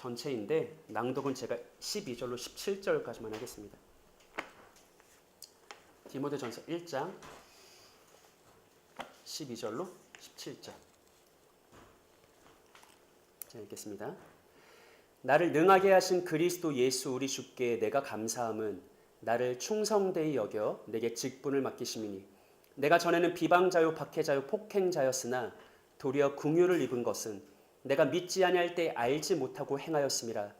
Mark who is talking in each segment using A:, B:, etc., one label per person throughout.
A: 전체인데 낭독은 제가 12절로 17절까지만 하겠습니다. 디모데전서 1장 12절로 17절. 자, 읽겠습니다. 나를 능하게 하신 그리스도 예수 우리 주께 내가 감사함은 나를 충성되이 여겨 내게 직분을 맡기심이니 내가 전에는 비방자요 박해자요 폭행자였으나 도리어 긍휼을 입은 것은 내가 믿지 아니할 때 알지 못하고 행하였음이라.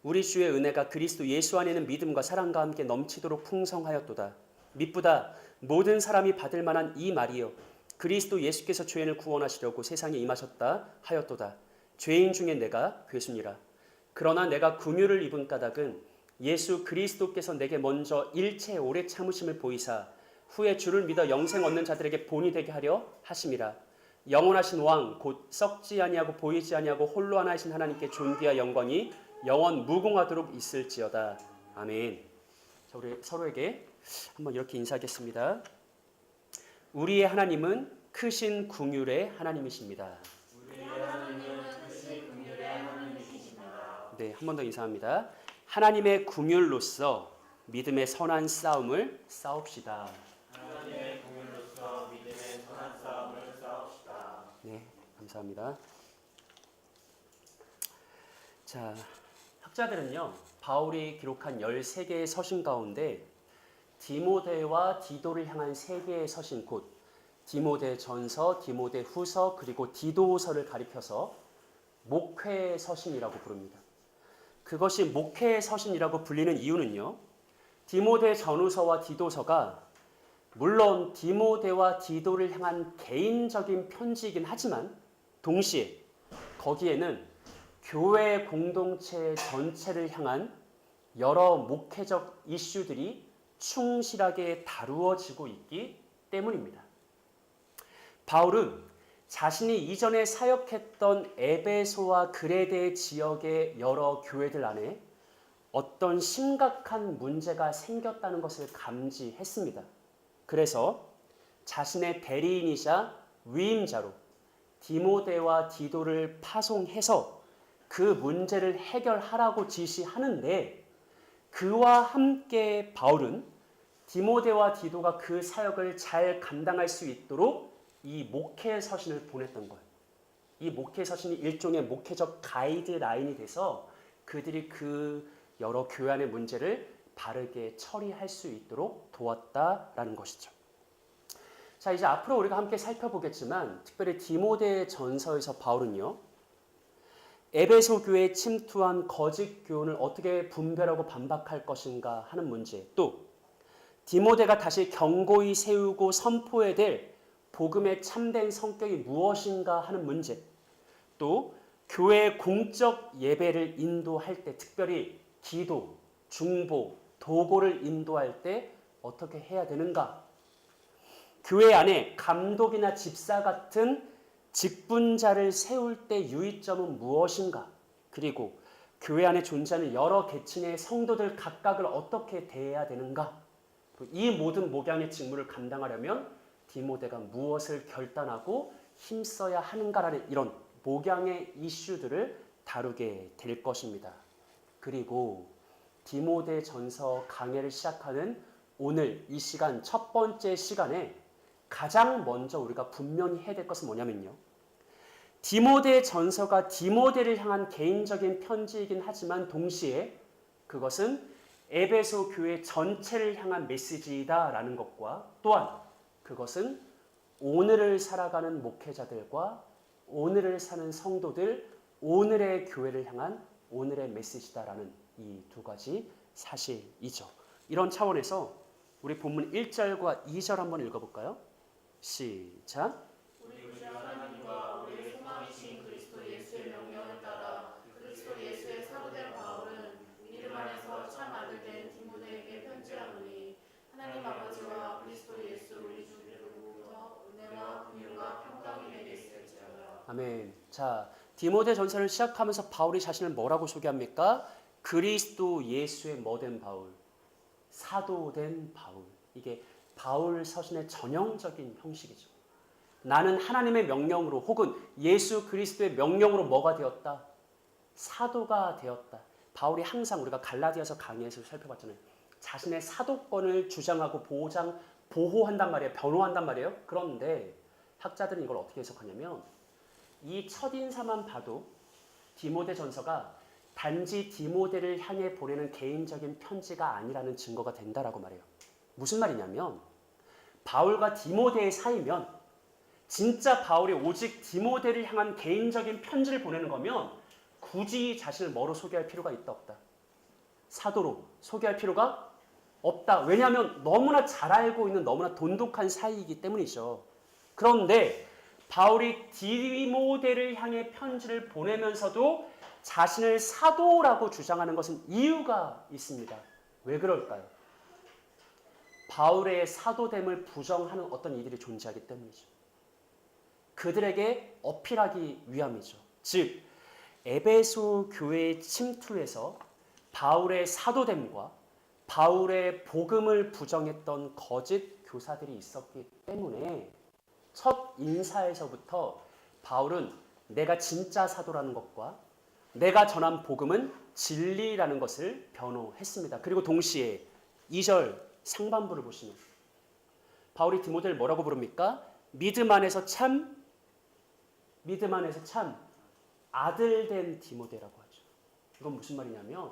A: 우리 주의 은혜가 그리스도 예수 안에는 믿음과 사랑과 함께 넘치도록 풍성하였도다. 미쁘다 모든 사람이 받을 만한 이 말이요 그리스도 예수께서 죄인을 구원하시려고 세상에 임하셨다 하였도다. 죄인 중에 내가 괴순이라. 그러나 내가 긍휼을 입은 까닭은 예수 그리스도께서 내게 먼저 일체 오래 참으심을 보이사 후에 주를 믿어 영생 얻는 자들에게 본이 되게 하려 하심이라. 영원하신 왕 곧 썩지 아니하고 보이지 아니하고 홀로 하나이신 하나님께 존귀와 영광이 영원 무궁하도록 있을지어다. 아멘. 자, 우리 서로에게 한번 이렇게 인사하겠습니다. 우리의 하나님은 크신 긍휼의 하나님이십니다.
B: 우리의 하나님은 크신 긍휼의 하나님이십니다.
A: 네, 한 번 더 인사합니다. 하나님의 긍휼로서 믿음의 선한 싸움을 싸웁시다.
B: 하나님의 긍휼로서 믿음의 선한 싸움을 싸웁시다.
A: 네, 감사합니다. 자, 학자들은요, 바울이 기록한 13개의 서신 가운데 디모데와 디도를 향한 3개의 서신, 곧 디모데 전서, 디모데 후서, 그리고 디도서를 가리켜서 목회 서신이라고 부릅니다. 그것이 목회 서신이라고 불리는 이유는요, 디모데 전후서와 디도서가 물론 디모데와 디도를 향한 개인적인 편지이긴 하지만 동시에 거기에는 교회 공동체 전체를 향한 여러 목회적 이슈들이 충실하게 다루어지고 있기 때문입니다. 바울은 자신이 이전에 사역했던 에베소와 그레데 지역의 여러 교회들 안에 어떤 심각한 문제가 생겼다는 것을 감지했습니다. 그래서 자신의 대리인이자 위임자로 디모데와 디도를 파송해서 그 문제를 해결하라고 지시하는데, 그와 함께 바울은 디모데와 디도가 그 사역을 잘 감당할 수 있도록 이 목회 서신을 보냈던 거예요. 이 목회 서신이 일종의 목회적 가이드라인이 돼서 그들이 그 여러 교회 안의 문제를 바르게 처리할 수 있도록 도왔다라는 것이죠. 자, 이제 앞으로 우리가 함께 살펴보겠지만 특별히 디모데 전서에서 바울은요, 에베소 교회에 침투한 거짓 교훈을 어떻게 분별하고 반박할 것인가 하는 문제, 또 디모데가 다시 경고히 세우고 선포해야 될 복음의 참된 성격이 무엇인가 하는 문제, 또 교회의 공적 예배를 인도할 때, 특별히 기도, 중보, 도보를 인도할 때 어떻게 해야 되는가, 교회 안에 감독이나 집사 같은 직분자를 세울 때 유의점은 무엇인가, 그리고 교회 안에 존재하는 여러 계층의 성도들 각각을 어떻게 대해야 되는가, 이 모든 목양의 직무를 감당하려면 디모데가 무엇을 결단하고 힘써야 하는가라는 이런 목양의 이슈들을 다루게 될 것입니다. 그리고 디모데 전서 강해를 시작하는 오늘 이 시간, 첫 번째 시간에 가장 먼저 우리가 분명히 해야 될 것은 뭐냐면요, 디모데 전서가 디모데를 향한 개인적인 편지이긴 하지만 동시에 그것은 에베소 교회 전체를 향한 메시지이다라는 것과, 또한 그것은 오늘을 살아가는 목회자들과 오늘을 사는 성도들, 오늘의 교회를 향한 오늘의 메시지다라는 이 두 가지 사실이죠. 이런 차원에서 우리 본문 1절과 2절 한번 읽어볼까요? 시작.
B: 우리 주 하나님과 우리의 소망이신 그리스도 예수의 명령을 따라 그리스도 예수의 사도된 바울은 믿음 안에서 참 아들 된 디모데에게 편지하노니, 하나님 아버지와 그리스도 예수 우리 주로부터 은혜와 긍휼과 평강이 내게 있을지어다.
A: 아멘. 자, 디모데 전서를 시작하면서 바울이 자신을 뭐라고 소개합니까? 그리스도 예수의 뭐된 바울, 사도된 바울. 이게 바울 서신의 전형적인 형식이죠. 나는 하나님의 명령으로 혹은 예수 그리스도의 명령으로 뭐가 되었다? 사도가 되었다. 바울이 항상 우리가 갈라디아서 강의에서 살펴봤잖아요. 자신의 사도권을 주장하고 보호한단 말이에요. 변호한단 말이에요. 그런데 학자들은 이걸 어떻게 해석하냐면 이 첫인사만 봐도 디모데전서가 단지 디모데를 향해 보내는 개인적인 편지가 아니라는 증거가 된다라고 말해요. 무슨 말이냐면 바울과 디모데의 사이면 진짜 바울이 오직 디모데를 향한 개인적인 편지를 보내는 거면 굳이 자신을 뭐로 소개할 필요가 있다 없다? 사도로 소개할 필요가 없다. 왜냐하면 너무나 잘 알고 있는 너무나 돈독한 사이이기 때문이죠. 그런데 바울이 디모데를 향해 편지를 보내면서도 자신을 사도라고 주장하는 것은 이유가 있습니다. 왜 그럴까요? 바울의 사도됨을 부정하는 어떤 이들이 존재하기 때문이죠. 그들에게 어필하기 위함이죠. 즉 에베소 교회의 침투에서 바울의 사도됨과 바울의 복음을 부정했던 거짓 교사들이 있었기 때문에 첫 인사에서부터 바울은 내가 진짜 사도라는 것과 내가 전한 복음은 진리라는 것을 변호했습니다. 그리고 동시에 2절 상반부를 보시면 바울이 디모데를 뭐라고 부릅니까? 믿음 안에서 참 아들된 디모데라고 하죠. 이건 무슨 말이냐면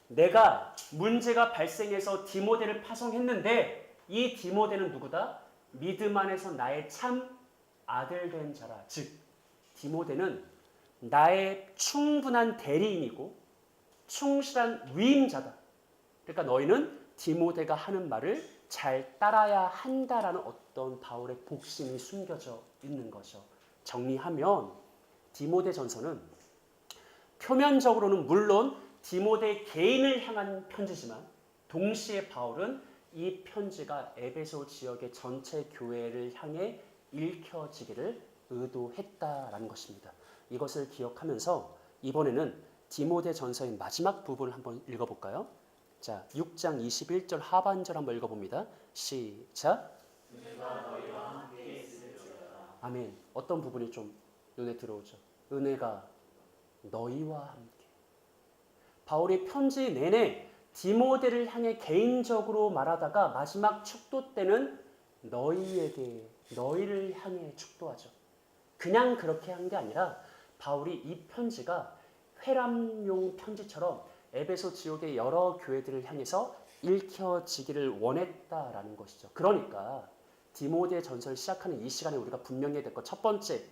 A: 내가 문제가 발생해서 디모데를 파송했는데 이 디모데는 누구다? 믿음 안에서 나의 참 아들된 자라. 즉 디모데는 나의 충분한 대리인이고 충실한 위임자다. 그러니까 너희는 디모데가 하는 말을 잘 따라야 한다라는 어떤 바울의 복심이 숨겨져 있는 거죠. 정리하면 디모데전서는 표면적으로는 물론 디모데 개인을 향한 편지지만 동시에 바울은 이 편지가 에베소 지역의 전체 교회를 향해 읽혀지기를 의도했다라는 것입니다. 이것을 기억하면서 이번에는 디모데전서의 마지막 부분을 한번 읽어볼까요? 자, 6장 21절 하반절 한번 읽어봅니다. 시작. 아멘. 어떤 부분이 좀 눈에 들어오죠? 은혜가 너희와 함께. 바울이 편지 내내 디모데를 향해 개인적으로 말하다가 마지막 축도 때는 너희를 향해 축도하죠. 그냥 그렇게 한 게 아니라 바울이 이 편지가 회람용 편지처럼 에베소 지역의 여러 교회들을 향해서 읽혀지기를 원했다라는 것이죠. 그러니까 디모데 전서를 시작하는 이 시간에 우리가 분명히 해야 될 것 첫 번째,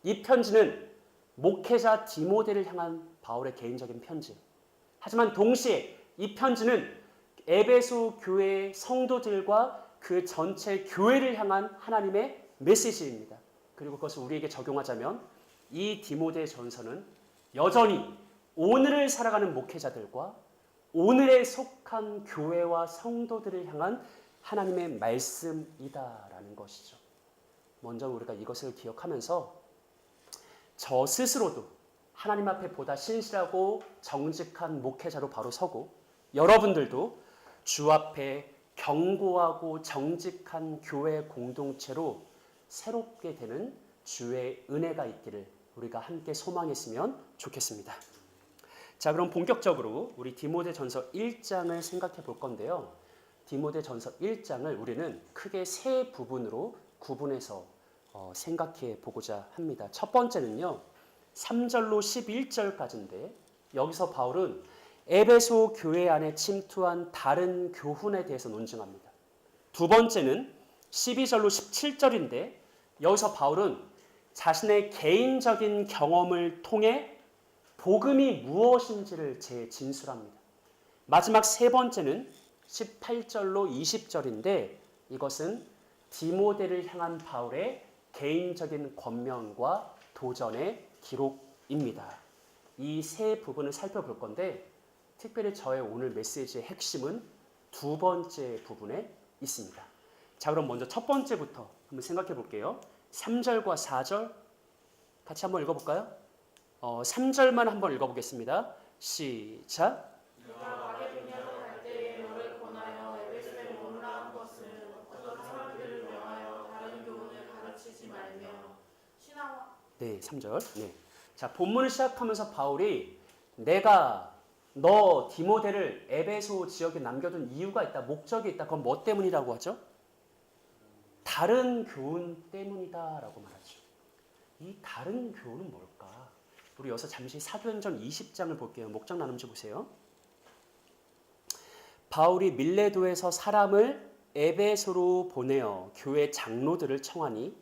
A: 이 편지는 목회자 디모데를 향한 바울의 개인적인 편지. 하지만 동시에 이 편지는 에베소 교회의 성도들과 그 전체 교회를 향한 하나님의 메시지입니다. 그리고 그것을 우리에게 적용하자면 이 디모데 전서는 여전히 오늘을 살아가는 목회자들과 오늘에 속한 교회와 성도들을 향한 하나님의 말씀이다라는 것이죠. 먼저 우리가 이것을 기억하면서 저 스스로도 하나님 앞에 보다 신실하고 정직한 목회자로 바로 서고 여러분들도 주 앞에 견고하고 정직한 교회 공동체로 새롭게 되는 주의 은혜가 있기를 우리가 함께 소망했으면 좋겠습니다. 자, 그럼 본격적으로 우리 디모데전서 1장을 생각해 볼 건데요. 디모데전서 1장을 우리는 크게 세 부분으로 구분해서 생각해 보고자 합니다. 첫 번째는요. 3절로 11절까지인데 여기서 바울은 에베소 교회 안에 침투한 다른 교훈에 대해서 논증합니다. 두 번째는 12절로 17절인데 여기서 바울은 자신의 개인적인 경험을 통해 복음이 무엇인지를 재진술합니다. 마지막 세 번째는 18절로 20절인데 이것은 디모데를 향한 바울의 개인적인 권면과 도전의 기록입니다. 이 세 부분을 살펴볼 건데 특별히 저의 오늘 메시지의 핵심은 두 번째 부분에 있습니다. 자, 그럼 먼저 첫 번째부터 한번 생각해 볼게요. 3절과 4절 같이 한번 읽어볼까요? 3절만 한번 읽어보겠습니다. 시작.
B: 내가 마게도냐로 갈 때에 너를 권하여 에베소에 머무라 한 것은 어떤 사람들을 명하여 다른 교훈을 가르치지 말며 신앙.
A: 네, 3절. 네. 자, 본문을 시작하면서 바울이 내가 너 디모데를 에베소 지역에 남겨둔 이유가 있다, 목적이 있다. 그건 뭐 때문이라고 하죠? 다른 교훈 때문이다라고 말하죠. 이 다른 교훈은 뭘까? 우리 여기서 잠시 사도행전 20장을 볼게요. 목장 나눔 좀 보세요. 바울이 밀레도에서 사람을 에베소로 보내어 교회 장로들을 청하니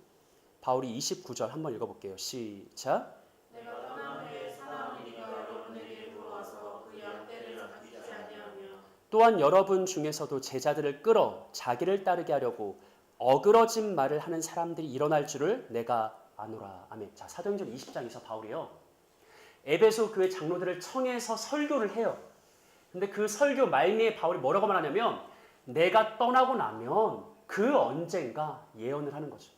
A: 바울이 29절 한번 읽어볼게요. 시작.
B: 내가 떠난 후에 사나운 이가 여러분에게 돌아와서 그 양떼를 아끼지 아니하며
A: 또한 여러분 중에서도 제자들을 끌어 자기를 따르게 하려고 어그러진 말을 하는 사람들이 일어날 줄을 내가 아노라. 아멘. 자, 사도행전 20장에서 바울이요, 에베소 교회 장로들을 청해서 설교를 해요. 근데 그 설교 말미에 바울이 뭐라고 말하냐면 내가 떠나고 나면 그 언젠가 예언을 하는 거죠.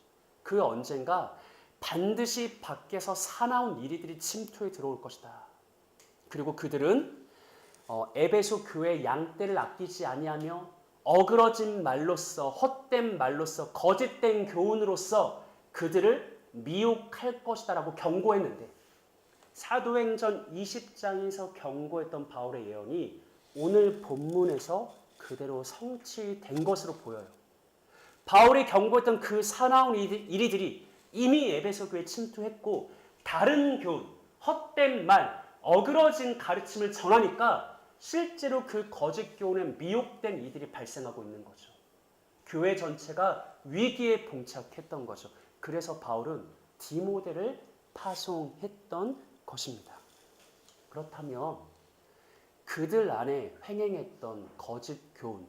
A: 그 언젠가 반드시 밖에서 사나운 이리들이 침투해 들어올 것이다. 그리고 그들은 에베소 교회 양떼를 아끼지 아니하며 어그러진 말로써, 헛된 말로써, 거짓된 교훈으로써 그들을 미혹할 것이다라고 경고했는데, 사도행전 20장에서 경고했던 바울의 예언이 오늘 본문에서 그대로 성취된 것으로 보여요. 바울이 경고했던 그 사나운 이리들이 이미 에베소 교회에 침투했고, 다른 교훈, 헛된 말, 어그러진 가르침을 전하니까 실제로 그 거짓 교훈에 미혹된 이들이 발생하고 있는 거죠. 교회 전체가 위기에 봉착했던 거죠. 그래서 바울은 디모데를 파송했던 것입니다. 그렇다면 그들 안에 횡행했던 거짓 교훈,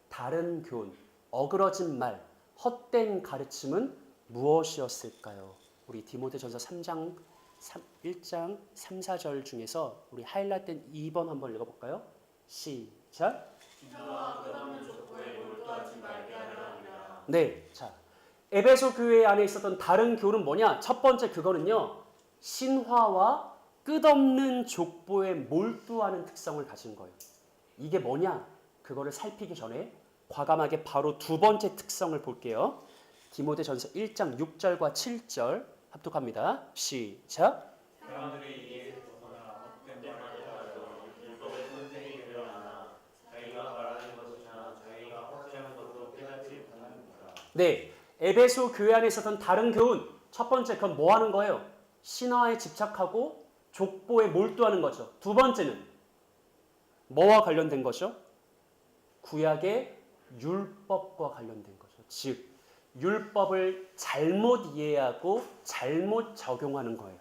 A: 다른 교훈, 어그러진 말, 헛된 가르침은 무엇이었을까요? 우리 디모데전서 3장 1장 3, 4절 중에서 우리 하이라이트된 2번 한번 읽어볼까요? 시작.
B: 너와 끝없는 족보에 몰두하지 말게 하려 함이라.
A: 네, 자, 에베소 교회 안에 있었던 다른 교훈은 뭐냐? 첫 번째 그거는요, 신화와 끝없는 족보에 몰두하는 특성을 가진 거예요. 이게 뭐냐? 그거를 살피기 전에 과감하게 바로 두 번째 특성을 볼게요. 디모데전서 1장 6절과 7절 합독합니다. 시작.
B: 사람들이 이에 듣거나 헛된 말을 하여 율법의 선생이 되려 하나 자기가 말하는 것이나 자기가 확증하는 것도 깨닫지 못하는구나.
A: 네, 에베소 교회 안에 있었던 다른 교훈, 첫 번째 그건 뭐 하는 거예요? 신화에 집착하고 족보에 몰두하는 거죠. 두 번째는 뭐와 관련된 거죠? 구약의 율법과 관련된 거죠. 즉, 율법을 잘못 이해하고 잘못 적용하는 거예요.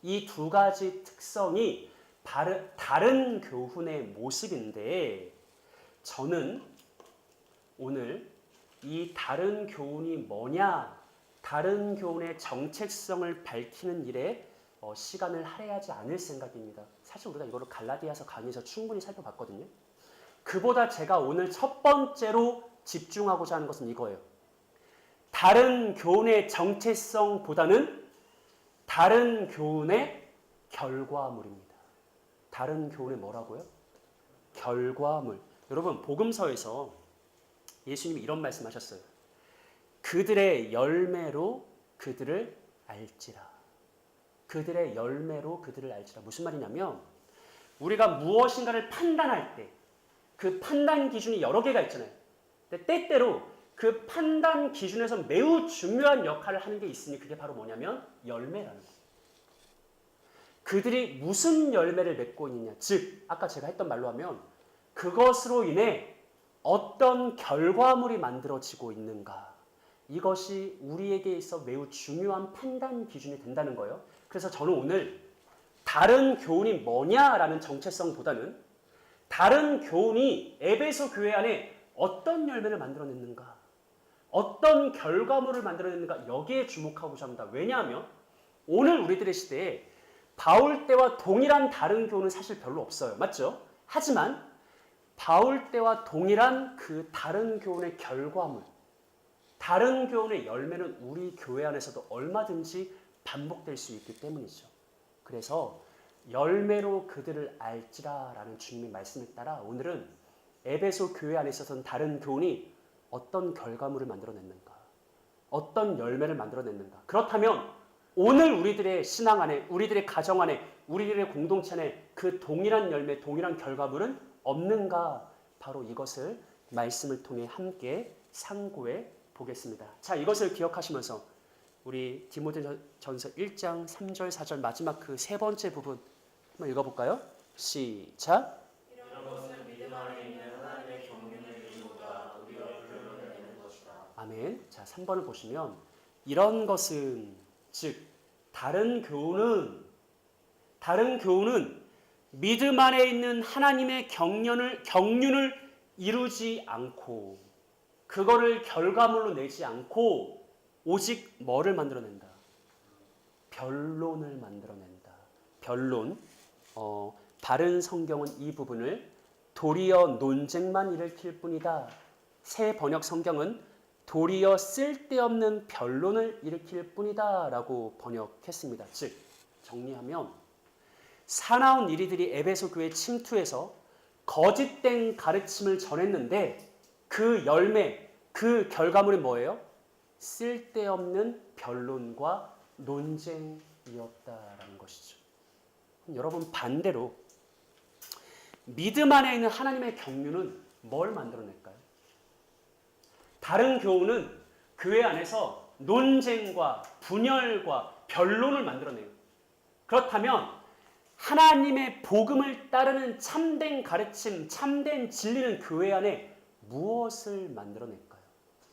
A: 이 두 가지 특성이 다른 교훈의 모습인데, 저는 오늘 이 다른 교훈이 뭐냐, 다른 교훈의 정체성을 밝히는 일에 시간을 할애하지 않을 생각입니다. 사실 우리가 이거를 갈라디아서 강의에서 충분히 살펴봤거든요. 그보다 제가 오늘 첫 번째로 집중하고자 하는 것은 이거예요. 다른 교훈의 정체성보다는 다른 교훈의 결과물입니다. 다른 교훈의 뭐라고요? 결과물. 여러분, 복음서에서 예수님이 이런 말씀하셨어요. 그들의 열매로 그들을 알지라. 그들의 열매로 그들을 알지라. 무슨 말이냐면 우리가 무엇인가를 판단할 때 그 판단 기준이 여러 개가 있잖아요. 근데 때때로 그 판단 기준에서 매우 중요한 역할을 하는 게 있으니 그게 바로 뭐냐면 열매라는 거예요. 그들이 무슨 열매를 맺고 있느냐. 즉 아까 제가 했던 말로 하면 그것으로 인해 어떤 결과물이 만들어지고 있는가. 이것이 우리에게 있어 매우 중요한 판단 기준이 된다는 거예요. 그래서 저는 오늘 다른 교훈이 뭐냐라는 정체성보다는 다른 교훈이 에베소 교회 안에 어떤 열매를 만들어냈는가, 어떤 결과물을 만들어냈는가, 여기에 주목하고자 합니다. 왜냐하면 오늘 우리들의 시대에 바울 때와 동일한 다른 교훈은 사실 별로 없어요. 맞죠? 하지만 바울 때와 동일한 그 다른 교훈의 결과물, 다른 교훈의 열매는 우리 교회 안에서도 얼마든지 반복될 수 있기 때문이죠. 그래서 열매로 그들을 알지라라는 주님의 말씀에 따라 오늘은 에베소 교회 안에 있어서는 다른 교훈이 어떤 결과물을 만들어냈는가, 어떤 열매를 만들어냈는가. 그렇다면 오늘 우리들의 신앙 안에, 우리들의 가정 안에, 우리들의 공동체 안에 그 동일한 열매, 동일한 결과물은 없는가? 바로 이것을 말씀을 통해 함께 상고해 보겠습니다. 자, 이것을 기억하시면서 우리 디모데전서 1장 3절 4절 마지막 그 세 번째 부분 한번 읽어볼까요? 시작.
B: 이런 것은 믿음 안에 있는 하나님의 경륜을 이루고자 우리가 불러내는 것이다.
A: 아멘. 자, 3번을 보시면 이런 것은 즉 다른 교훈은 믿음 안에 있는 하나님의 경륜을 이루지 않고 그거를 결과물로 내지 않고 오직 뭐를 만들어낸다? 변론을 만들어낸다. 변론. 바른 성경은 이 부분을 도리어 논쟁만 일으킬 뿐이다. 새 번역 성경은 도리어 쓸데없는 변론을 일으킬 뿐이다 라고 번역했습니다. 즉 정리하면 사나운 이리들이 에베소 교회 침투해서 거짓된 가르침을 전했는데 그 열매, 그 결과물이 뭐예요? 쓸데없는 변론과 논쟁이었다라는 것이죠. 여러분 반대로 믿음 안에 있는 하나님의 경륜은 뭘 만들어낼까요? 다른 교훈은 교회 안에서 논쟁과 분열과 변론을 만들어내요. 그렇다면 하나님의 복음을 따르는 참된 가르침, 참된 진리는 교회 안에 무엇을 만들어낼까요?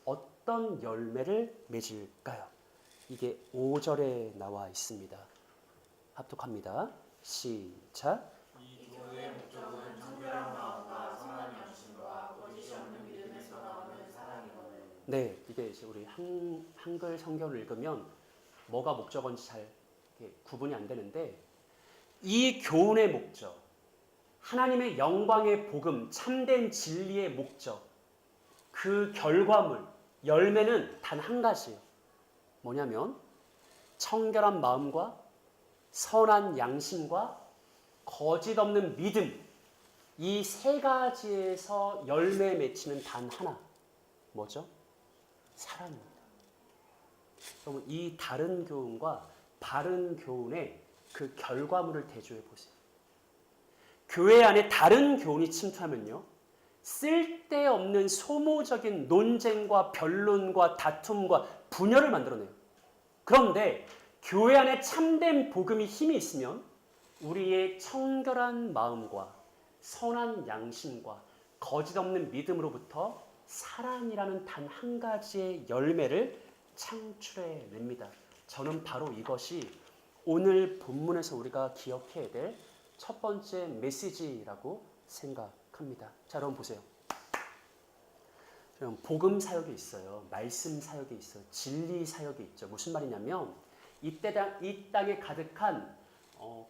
A: 어떤 열매를 맺을까요? 이게 5절에 나와 있습니다. 합독합니다. 시작.
B: 이 교회의 목적은 청결한 마음과 선한 양심과 거짓이 없는 믿음에서 나오는 사랑이거든.
A: 네, 이게 이제 우리 한글 성경을 읽으면 뭐가 목적인지 잘 구분이 안 되는데 이 교훈의 목적, 하나님의 영광의 복음, 참된 진리의 목적, 그 결과물, 열매는 단 한 가지예요. 뭐냐면 청결한 마음과 선한 양심과 거짓 없는 믿음, 이 세 가지에서 열매 맺히는 단 하나, 뭐죠? 사랑입니다. 그러면 이 다른 교훈과 바른 교훈의 그 결과물을 대조해 보세요. 교회 안에 다른 교훈이 침투하면요, 쓸데없는 소모적인 논쟁과 변론과 다툼과 분열을 만들어내요. 그런데 교회 안에 참된 복음이 힘이 있으면 우리의 청결한 마음과 선한 양심과 거짓 없는 믿음으로부터 사랑이라는 단 한 가지의 열매를 창출해 냅니다. 저는 바로 이것이 오늘 본문에서 우리가 기억해야 될 첫 번째 메시지라고 생각합니다. 자, 여러분 보세요. 복음 사역이 있어요. 말씀 사역이 있어요. 진리 사역이 있죠. 무슨 말이냐면 이 땅에 가득한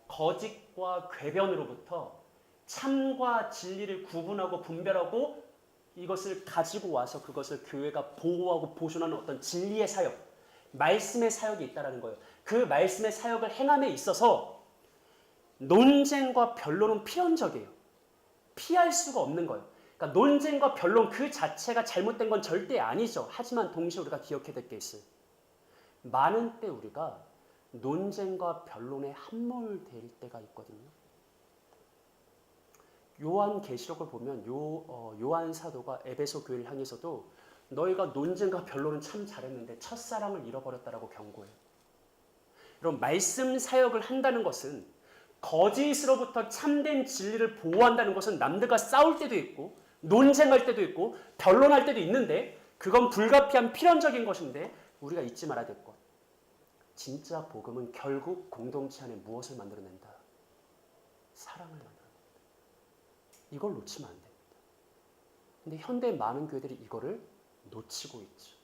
A: 거짓과 궤변으로부터 참과 진리를 구분하고 분별하고 이것을 가지고 와서 그것을 교회가 보호하고 보존하는 어떤 진리의 사역, 말씀의 사역이 있다는 거예요. 그 말씀의 사역을 행함에 있어서 논쟁과 변론은 필연적이에요. 피할 수가 없는 거예요. 그러니까 논쟁과 변론 그 자체가 잘못된 건 절대 아니죠. 하지만 동시에 우리가 기억해야 될 게 있어요. 많은 때 우리가 논쟁과 변론에 함몰될 때가 있거든요. 요한계시록을 보면 요한 사도가 에베소 교회를 향해서도 너희가 논쟁과 변론은 참 잘했는데 첫사랑을 잃어버렸다라고 경고해요. 여러분 말씀 사역을 한다는 것은 거짓으로부터 참된 진리를 보호한다는 것은 남들과 싸울 때도 있고 논쟁할 때도 있고 변론할 때도 있는데 그건 불가피한 필연적인 것인데 우리가 잊지 말아야 될 것. 진짜 복음은 결국 공동체 안에 무엇을 만들어낸다? 사랑을 만들어낸다. 이걸 놓치면 안 됩니다. 근데 현대 많은 교회들이 이거를 놓치고 있죠.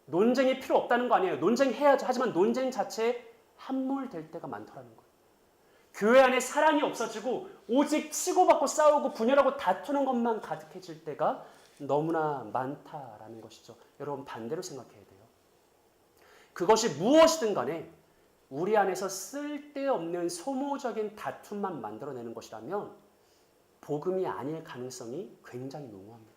A: 논쟁이 필요 없다는 거 아니에요. 논쟁해야죠. 하지만 논쟁 자체에 함몰될 때가 많더라는 거예요. 교회 안에 사랑이 없어지고 오직 치고받고 싸우고 분열하고 다투는 것만 가득해질 때가 너무나 많다라는 것이죠. 여러분 반대로 생각해야 돼요. 그것이 무엇이든 간에 우리 안에서 쓸데없는 소모적인 다툼만 만들어내는 것이라면 복음이 아닐 가능성이 굉장히 농후합니다.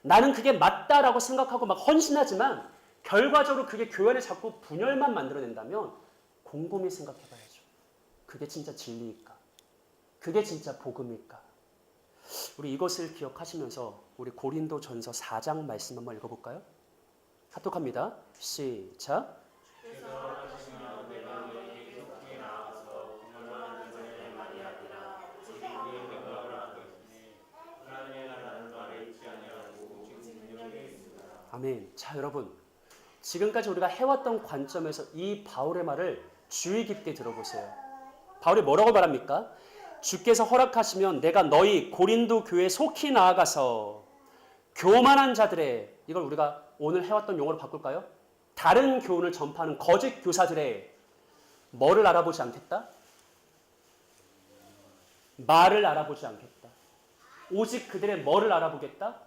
A: 나는 그게 맞다라고 생각하고 막 헌신하지만 결과적으로 그게 교회 안에 자꾸 분열만 만들어낸다면 곰곰이 생각해 봐야죠. 그게 진짜 진리일까? 그게 진짜 복음일까? 우리 이것을 기억하시면서 우리 고린도전서 4장 말씀 한번 읽어볼까요? 합독합니다. 시작. 아멘. 자, 여러분. 지금까지 우리가 해왔던 관점에서 이 바울의 말을 주의 깊게 들어보세요. 바울이 뭐라고 말합니까? 주께서 허락하시면 내가 너희 고린도 교회에 속히 나아가서 교만한 자들의, 이걸 우리가 오늘 해왔던 용어로 바꿀까요? 다른 교훈을 전파하는 거짓 교사들의 뭐를 알아보지 않겠다? 말을 알아보지 않겠다. 오직 그들의 뭐를 알아보겠다?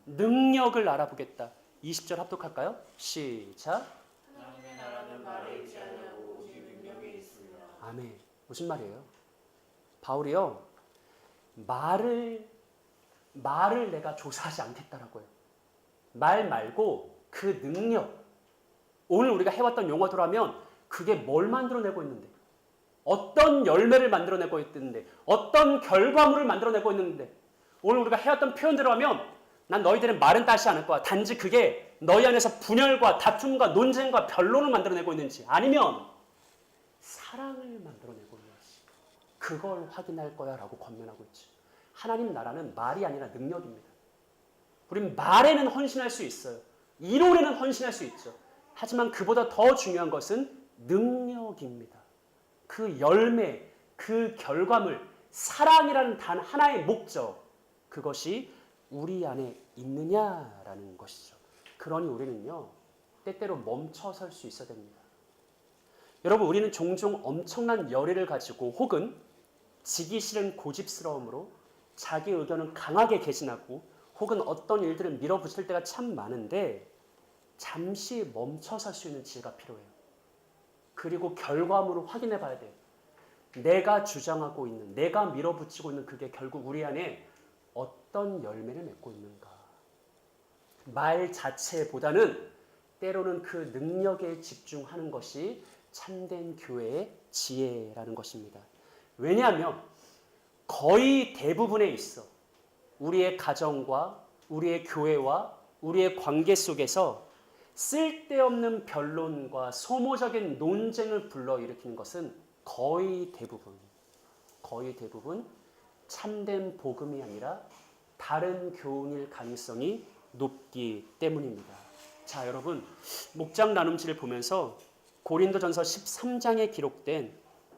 A: 능력을 알아보겠다. 20절 합독할까요? 시작.
B: 하나님의 나라는 말에 있지 아니하고 오직 능력에 있습니다.
A: 아멘. 무슨 말이에요? 바울이요. 말을 내가 조사하지 않겠다라고요. 말 말고 그 능력. 오늘 우리가 해왔던 용어대로 하면 그게 뭘 만들어내고 있는데, 어떤 열매를 만들어내고 있는데, 어떤 결과물을 만들어내고 있는데, 오늘 우리가 해왔던 표현대로 하면 난 너희들의 말은 따지 않을 거야. 단지 그게 너희 안에서 분열과 다툼과 논쟁과 변론을 만들어내고 있는지, 아니면 사랑을 만들어내고 있는지, 그걸 확인할 거야 라고 권면하고 있죠. 하나님 나라는 말이 아니라 능력입니다. 우린 말에는 헌신할 수 있어요. 이론에는 헌신할 수 있죠. 하지만 그보다 더 중요한 것은 능력입니다. 그 열매, 그 결과물, 사랑이라는 단 하나의 목적, 그것이 우리 안에 있느냐라는 것이죠. 그러니 우리는요, 때때로 멈춰설 수 있어야 됩니다. 여러분, 우리는 종종 엄청난 열의를 가지고 혹은 지기 싫은 고집스러움으로 자기 의견을 강하게 개진하고 혹은 어떤 일들을 밀어붙일 때가 참 많은데, 잠시 멈춰설 수 있는 지혜가 필요해요. 그리고 결과물을 확인해 봐야 돼요. 내가 주장하고 있는, 내가 밀어붙이고 있는 그게 결국 우리 안에 어떤 열매를 맺고 있는가. 말 자체보다는 때로는 그 능력에 집중하는 것이 참된 교회의 지혜라는 것입니다. 왜냐하면 거의 대부분에 있어 우리의 가정과 우리의 교회와 우리의 관계 속에서 쓸데없는 변론과 소모적인 논쟁을 불러일으키는 것은 거의 대부분 참된 복음이 아니라 다른 교훈일 가능성이 높기 때문입니다. 자, 여러분, 목장 나눔지를 보면서 고린도전서 13장에 기록된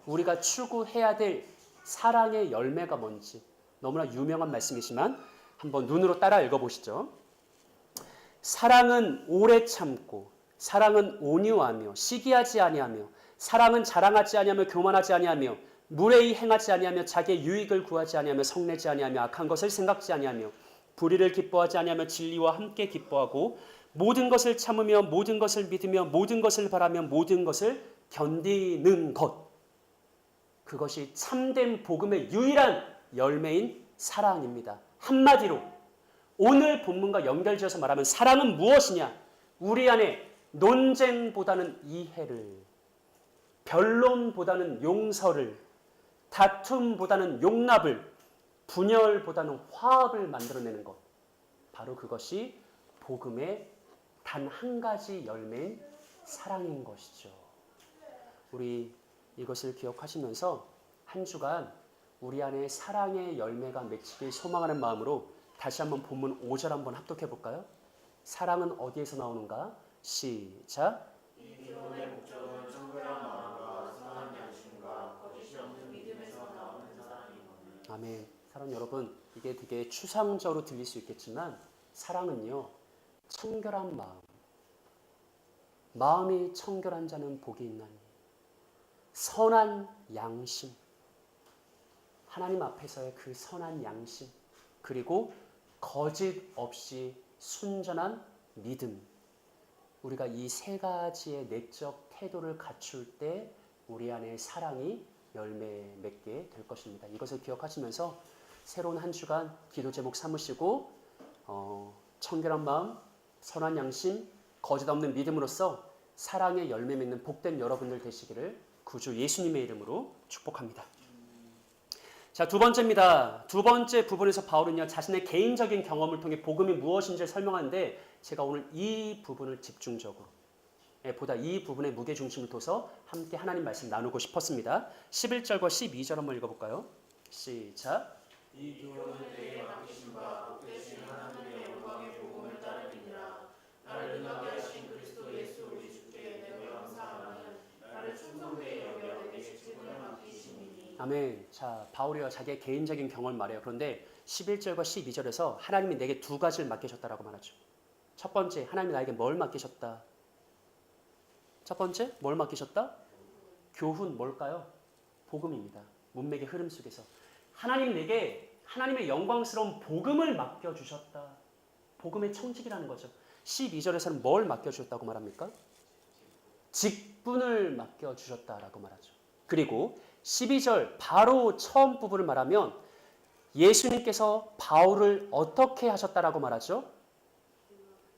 A: 우리가 추구해야 될 사랑의 열매가 뭔지 너무나 유명한 말씀이지만 한번 눈으로 따라 읽어보시죠. 사랑은 오래 참고, 사랑은 온유하며 시기하지 아니하며, 사랑은 자랑하지 아니하며 교만하지 아니하며, 무례히 행하지 아니하며, 자기의 유익을 구하지 아니하며, 성내지 아니하며, 악한 것을 생각지 아니하며, 불의를 기뻐하지 아니하며, 진리와 함께 기뻐하고, 모든 것을 참으며, 모든 것을 믿으며, 모든 것을 바라며, 모든 것을 견디는 것. 그것이 참된 복음의 유일한 열매인 사랑입니다. 한마디로 오늘 본문과 연결지어서 말하면 사랑은 무엇이냐? 우리 안에 논쟁보다는 이해를, 변론보다는 용서를, 다툼보다는 용납을, 분열보다는 화합을 만들어내는 것. 바로 그것이 복음의 단 한 가지 열매인 사랑인 것이죠. 우리 이것을 기억하시면서 한 주간 우리 안에 사랑의 열매가 맺히길 소망하는 마음으로 다시 한번 본문 5절 한번 합독해 볼까요? 사랑은 어디에서 나오는가? 시작.
B: 이 기본의 목적은 청결한 마음과 선한 양심과 거짓이 없는 믿음에서 나오는 사랑이거든요.
A: 아멘. 사랑 여러분, 이게 되게 추상적으로 들릴 수 있겠지만 사랑은요, 청결한 마음, 마음이 청결한 자는 복이 있나니, 선한 양심, 하나님 앞에서의 그 선한 양심, 그리고 거짓 없이 순전한 믿음. 우리가 이 세 가지의 내적 태도를 갖출 때 우리 안에 사랑이 열매 맺게 될 것입니다. 이것을 기억하시면서 새로운 한 주간 기도 제목 삼으시고 청결한 마음, 선한 양심, 거짓 없는 믿음으로써 사랑의 열매 맺는 복된 여러분들 되시기를 구주 예수님의 이름으로 축복합니다. 자, 두 번째입니다. 두 번째 부분에서 바울은요, 자신의 개인적인 경험을 통해 복음이 무엇인지를 설명하는데 제가 오늘 이 부분을 집중적으로 보다 이 부분에 무게중심을 둬서 함께 하나님 말씀 나누고 싶었습니다. 11절과 12절 한번 읽어볼까요? 시작.
B: 이 교훈은 내게 맡기심과 복되신 하나님의 영광의 복음을 따르니라. 나를 능하게 하신 그리스도 예수 우리 주께 내가 감사하는 나를 충성되이 여겨 내게 직분을 맡기심이니.
A: 아멘. 자, 바울이요 자기의 개인적인 경험을 말해요. 그런데 11절과 12절에서 하나님이 내게 두 가지를 맡기셨다라고 말하죠. 첫 번째, 하나님이 나에게 뭘 맡기셨다? 첫 번째, 뭘 맡기셨다? 교훈 뭘까요? 복음입니다. 문맥의 흐름 속에서 하나님 내게 하나님의 영광스러운 복음을 맡겨주셨다. 복음의 청직이라는 거죠. 12절에서는 뭘 맡겨주셨다고 말합니까? 직분을 맡겨주셨다라고 말하죠. 그리고 12절 바로 처음 부분을 말하면 예수님께서 바울을 어떻게 하셨다라고 말하죠?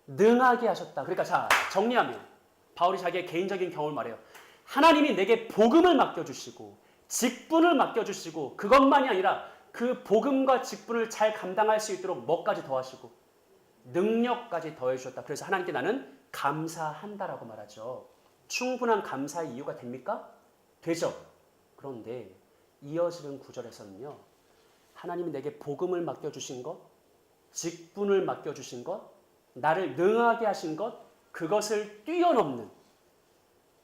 A: 능하게 하셨다. 그러니까 자, 정리하면 바울이 자기의 개인적인 경험을 말해요. 하나님이 내게 복음을 맡겨주시고 직분을 맡겨주시고 그것만이 아니라 그 복음과 직분을 잘 감당할 수 있도록 뭐까지 더하시고 능력까지 더해주셨다. 그래서 하나님께 나는 감사한다라고 말하죠. 충분한 감사의 이유가 됩니까? 되죠. 그런데 이어지는 구절에서는요. 하나님이 내게 복음을 맡겨주신 것, 직분을 맡겨주신 것, 나를 능하게 하신 것, 그것을 뛰어넘는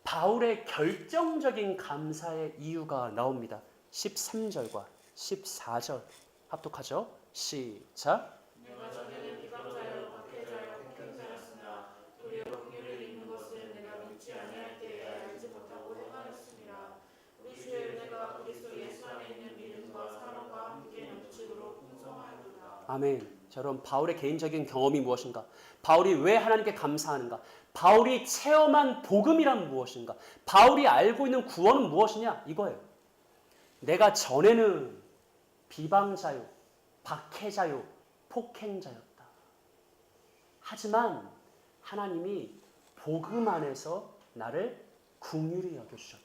A: 바울의 결정적인 감사의 이유가 나옵니다. 13절과 14절 합독하죠. 시작.
B: 내가 전에는 비방자여 박해자여 폭행자였으나 도리어 긍휼을 입는 것을 내가 믿지 아니할 때에 알지 못하고 행하였음이라. 우리 주의 은혜가 그리스도 예수 안에 있는 믿음과 사랑과 함께 넘치도록 풍성하였도다.
A: 아멘. 자, 여러분 바울의 개인적인 경험이 무엇인가? 바울이 왜 하나님께 감사하는가? 바울이 체험한 복음이란 무엇인가? 바울이 알고 있는 구원은 무엇이냐? 이거예요. 내가 전에는 비방자요, 박해자요, 폭행자였다. 하지만 하나님이 복음 안에서 나를 긍휼히 여겨주셨다.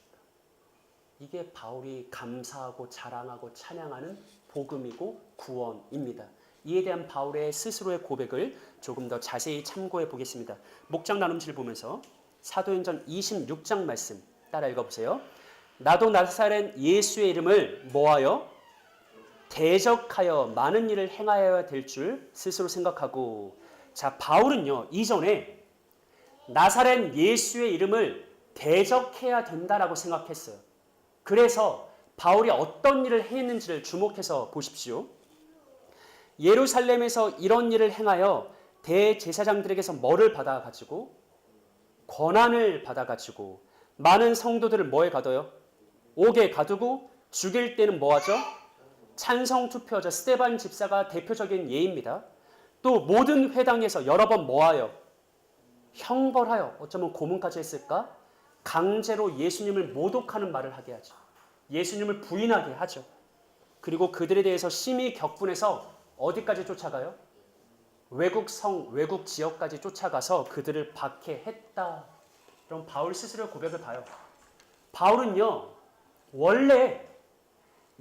A: 이게 바울이 감사하고 자랑하고 찬양하는 복음이고 구원입니다. 이에 대한 바울의 스스로의 고백을 조금 더 자세히 참고해 보겠습니다. 목장 나눔지를 보면서 사도행전 26장 말씀 따라 읽어보세요. 나도 나사렛 예수의 이름을 뭐하여? 대적하여 많은 일을 행하여야 될 줄 스스로 생각하고. 자, 바울은요 이전에 나사렛 예수의 이름을 대적해야 된다라고 생각했어요. 그래서 바울이 어떤 일을 했는지를 주목해서 보십시오. 예루살렘에서 이런 일을 행하여 대제사장들에게서 뭐를 받아가지고? 권한을 받아가지고 많은 성도들을 뭐에 가둬요? 옥에 가두고 죽일 때는 뭐하죠? 찬성 투표하죠. 스데반 집사가 대표적인 예입니다. 또 모든 회당에서 여러 번 뭐하여? 형벌하여 어쩌면 고문까지 했을까? 강제로 예수님을 모독하는 말을 하게 하죠. 예수님을 부인하게 하죠. 그리고 그들에 대해서 심히 격분해서 어디까지 쫓아가요? 외국 성, 외국 지역까지 쫓아가서 그들을 박해했다. 그럼 바울 스스로의 고백을 봐요. 바울은요, 원래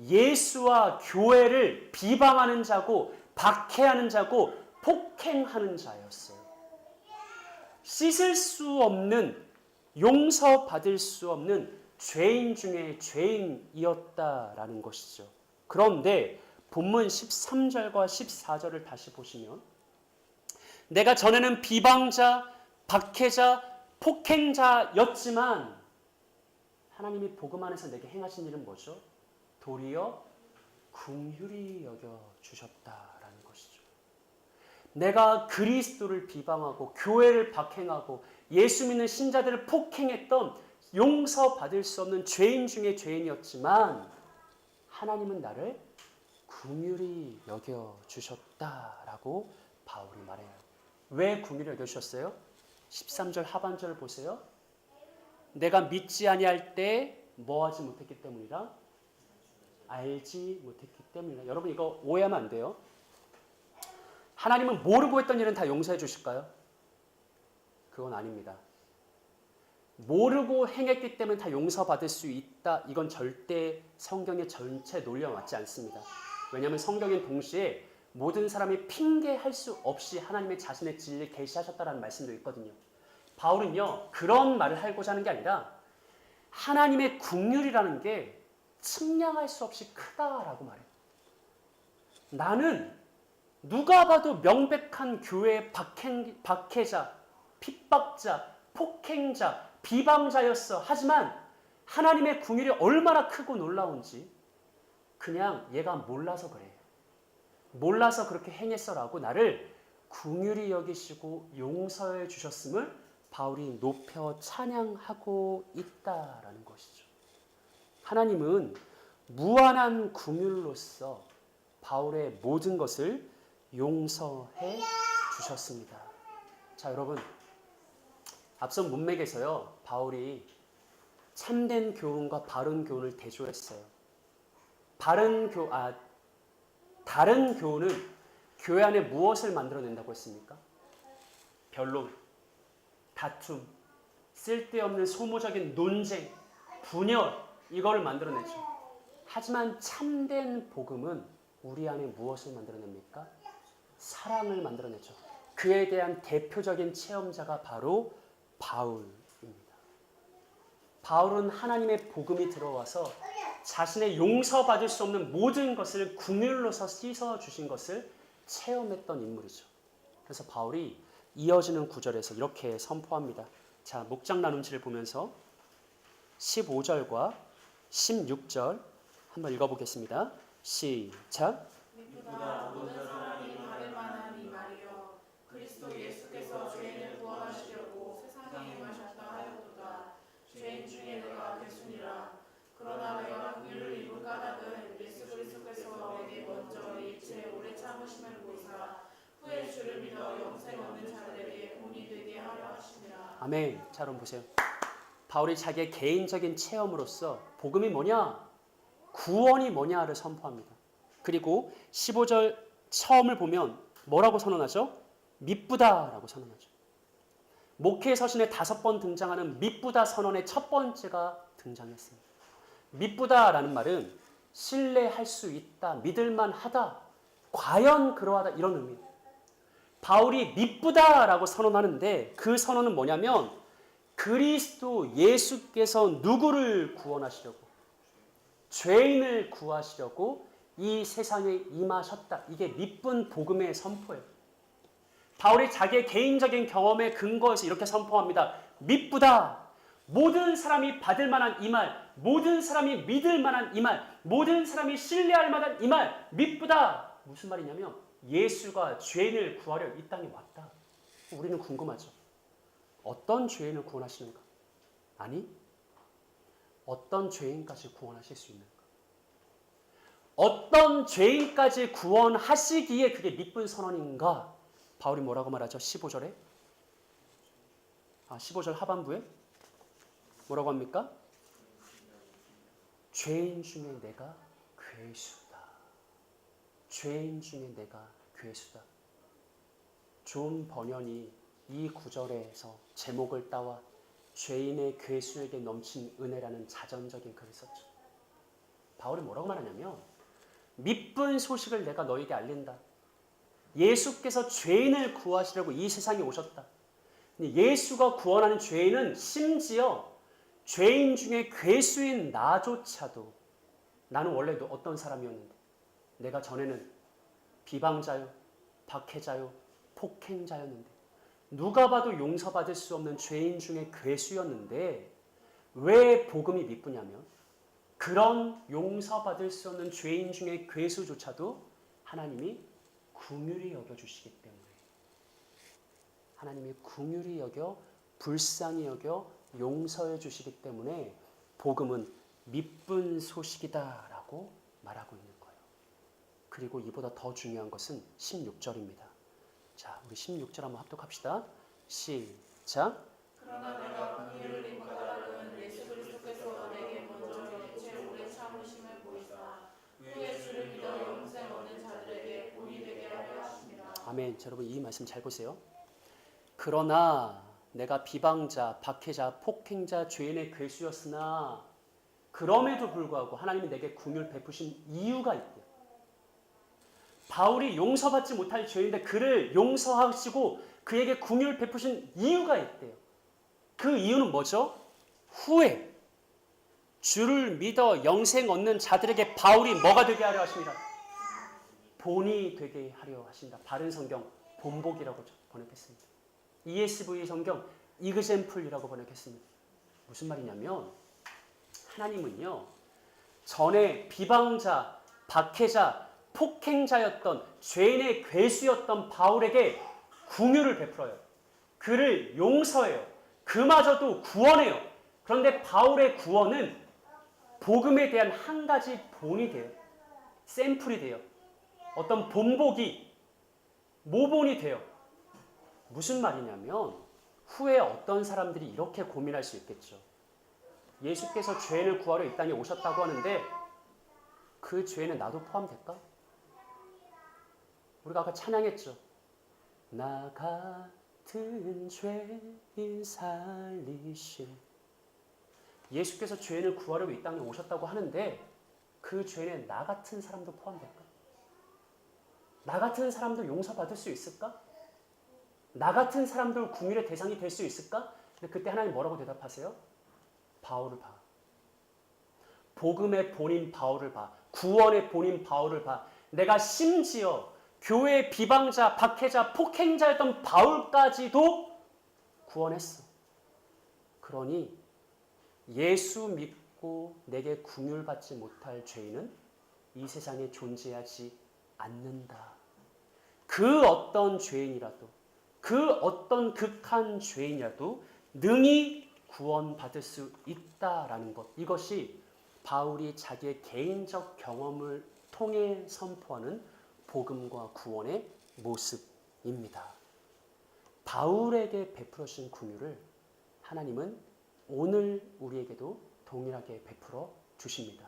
A: 예수와 교회를 비방하는 자고 박해하는 자고 폭행하는 자였어요. 씻을 수 없는, 용서받을 수 없는 죄인 중에 죄인이었다라는 것이죠. 그런데 본문 13절과 14절을 다시 보시면 내가 전에는 비방자, 박해자, 폭행자였지만 하나님이 복음 안에서 내게 행하신 일은 뭐죠? 도리어 긍휼히 여겨주셨다라는 것이죠. 내가 그리스도를 비방하고 교회를 박행하고 예수 믿는 신자들을 폭행했던 용서받을 수 없는 죄인 중에 죄인이었지만 하나님은 나를 긍휼히 여겨주셨다라고 바울이 말해요. 왜 긍휼히 여겨주셨어요? 13절 하반절을 보세요. 내가 믿지 아니할 때 뭐하지 못했기 때문이라? 알지 못했기 때문이라. 여러분 이거 오해하면 안 돼요. 하나님은 모르고 했던 일은 다 용서해 주실까요? 그건 아닙니다. 모르고 행했기 때문에 다 용서받을 수 있다. 이건 절대 성경의 전체 논리와 맞지 않습니다. 왜냐하면 성경엔 동시에 모든 사람이 핑계할 수 없이 하나님의 자신의 진리를 계시하셨다라는 말씀도 있거든요. 바울은요, 그런 말을 하고자 하는 게 아니라 하나님의 긍휼이라는 게 측량할 수 없이 크다라고 말해요. 나는 누가 봐도 명백한 교회의 박해자, 핍박자, 폭행자, 비방자였어. 하지만 하나님의 긍휼이 얼마나 크고 놀라운지 그냥 얘가 몰라서 그래. 몰라서 그렇게 행했어라고 나를 긍휼히 여기시고 용서해 주셨음을 바울이 높여 찬양하고 있다라는 것이죠. 하나님은 무한한 긍휼로서 바울의 모든 것을 용서해 주셨습니다. 자, 여러분, 앞선 문맥에서요, 바울이 참된 교훈과 바른 교훈을 대조했어요. 다른 교훈은 교회 안에 무엇을 만들어낸다고 했습니까? 변론, 다툼, 쓸데없는 소모적인 논쟁, 분열, 이걸 만들어내죠. 하지만 참된 복음은 우리 안에 무엇을 만들어냅니까? 사랑을 만들어내죠. 그에 대한 대표적인 체험자가 바로 바울입니다. 바울은 하나님의 복음이 들어와서 자신의 용서받을 수 없는 모든 것을 긍휼로서 씻어주신 것을 체험했던 인물이죠. 그래서 바울이 이어지는 구절에서 이렇게 선포합니다. 자, 목장 나눔치를 보면서 15절과 16절 한번 읽어보겠습니다. 시작.
B: 미쁘다 모든 사람이 받을 만한 이 말이여 그리스도 예수께서 죄인을 구원하시려고 세상에 임하셨다 하였도다. 죄인 중에 내가 괴순이라. 그러나 내가 긍휼을 입은 까닭은 예수 그리스도께서 내게 먼저 일체 오래 참으심을 보이사 후에 주를 믿어 영생 얻는 자들에게 본이 되게 하려 하심이라.
A: 아멘. 자, 여러분 보세요. 바울이 자기의 개인적인 체험으로서 복음이 뭐냐? 구원이 뭐냐를 선포합니다. 그리고 15절 처음을 보면 뭐라고 선언하죠? 미쁘다라고 선언하죠. 목회 서신에 5번 등장하는 미쁘다 선언의 첫 번째가 등장했습니다. 미쁘다라는 말은 신뢰할 수 있다, 믿을만 하다, 과연 그러하다 이런 의미예요. 바울이 미쁘다라고 선언하는데 그 선언은 뭐냐면 그리스도 예수께서 누구를 구원하시려고, 죄인을 구하시려고 이 세상에 임하셨다. 이게 미쁜 복음의 선포예요. 바울이 자기의 개인적인 경험에 근거해서 이렇게 선포합니다. 미쁘다. 모든 사람이 받을 만한 이 말, 모든 사람이 믿을 만한 이 말, 모든 사람이 신뢰할 만한 이 말, 미쁘다. 무슨 말이냐면 예수가 죄인을 구하려 이 땅에 왔다. 우리는 궁금하죠. 어떤 죄인을 구원하시는가? 아니, 어떤 죄인까지 구원하실 수 있는가? 어떤 죄인까지 구원하시기에 그게 미쁜 선언인가? 바울이 뭐라고 말하죠? 15절에? 15절 하반부에? 뭐라고 합니까? 죄인 중에 내가 괴수다. 죄인 중에 내가 괴수다. 존 버년이 이 구절에서 제목을 따와 죄인의 괴수에게 넘친 은혜라는 자전적인 글을 썼죠. 바울이 뭐라고 말하냐면 미쁜 소식을 내가 너에게 알린다. 예수께서 죄인을 구하시려고 이 세상에 오셨다. 예수가 구원하는 죄인은 심지어 죄인 중에 괴수인 나조차도 나는 원래 어떤 사람이었는데 내가 전에는 비방자요, 박해자요, 폭행자였는데 누가 봐도 용서받을 수 없는 죄인 중에 괴수였는데 왜 복음이 미쁘냐면 그런 용서받을 수 없는 죄인 중에 괴수조차도 하나님이 긍휼히 여겨주시기 때문에 하나님이 긍휼히 여겨 불쌍히 여겨 용서해 주시기 때문에 복음은 미쁜 소식이다라고 말하고 있는 거예요. 그리고 이보다 더 중요한 것은 16절입니다. 자, 우리 16절 한번 합독합시다. 시작.
B: 그러나 내가 긍휼을 입은 까닭은 예수 그리스도께서 내게 먼저 일체 오래 참으심을 보이사 후에 주를 믿어 영생 얻는 자들에게 본이 되게 하려 하십니다.
A: 아멘. 자, 여러분 이 말씀 잘 보세요. 그러나 내가 비방자, 박해자, 폭행자, 죄인의 괴수였으나 그럼에도 불구하고 하나님이 내게 긍휼 베푸신 이유가 있대요. 바울이 용서받지 못할 죄인인데 그를 용서하시고 그에게 긍휼 베푸신 이유가 있대요. 그 이유는 뭐죠? 후에 주를 믿어 영생 얻는 자들에게 바울이 뭐가 되게 하려 하십니다. 본이 되게 하려 하신다. 바른 성경 본복이라고 번역했습니다. ESV 성경 이그젬플이라고 번역했습니다. 무슨 말이냐면 하나님은요, 전에 비방자, 박해자, 폭행자였던 죄인의 괴수였던 바울에게 긍휼을 베풀어요. 그를 용서해요. 그마저도 구원해요. 그런데 바울의 구원은 복음에 대한 한 가지 본이 돼요. 샘플이 돼요. 어떤 본보기, 모본이 돼요. 무슨 말이냐면 후에 어떤 사람들이 이렇게 고민할 수 있겠죠. 예수께서 죄인을 구하러 이 땅에 오셨다고 하는데 그 죄에는 나도 포함될까? 우리가 아까 찬양했죠. 나 같은 죄인 살리신. 예수께서 죄인을 구하러 이 땅에 오셨다고 하는데 그 죄에 나 같은 사람도 포함될까? 나 같은 사람도 용서받을 수 있을까? 나 같은 사람도 긍휼의 대상이 될 수 있을까? 근데 그때 하나님 뭐라고 대답하세요? 바울을 봐. 복음의 본인 바울을 봐. 구원의 본인 바울을 봐. 내가 심지어 교회의 비방자, 박해자, 폭행자였던 바울까지도 구원했어. 그러니 예수 믿고 내게 긍휼 받지 못할 죄인은 이 세상에 존재하지 않는다. 그 어떤 죄인이라도, 그 어떤 극한 죄인이라도 능히 구원받을 수 있다라는 것. 이것이 바울이 자기의 개인적 경험을 통해 선포하는 복음과 구원의 모습입니다. 바울에게 베풀어 주신 긍휼을 하나님은 오늘 우리에게도 동일하게 베풀어 주십니다.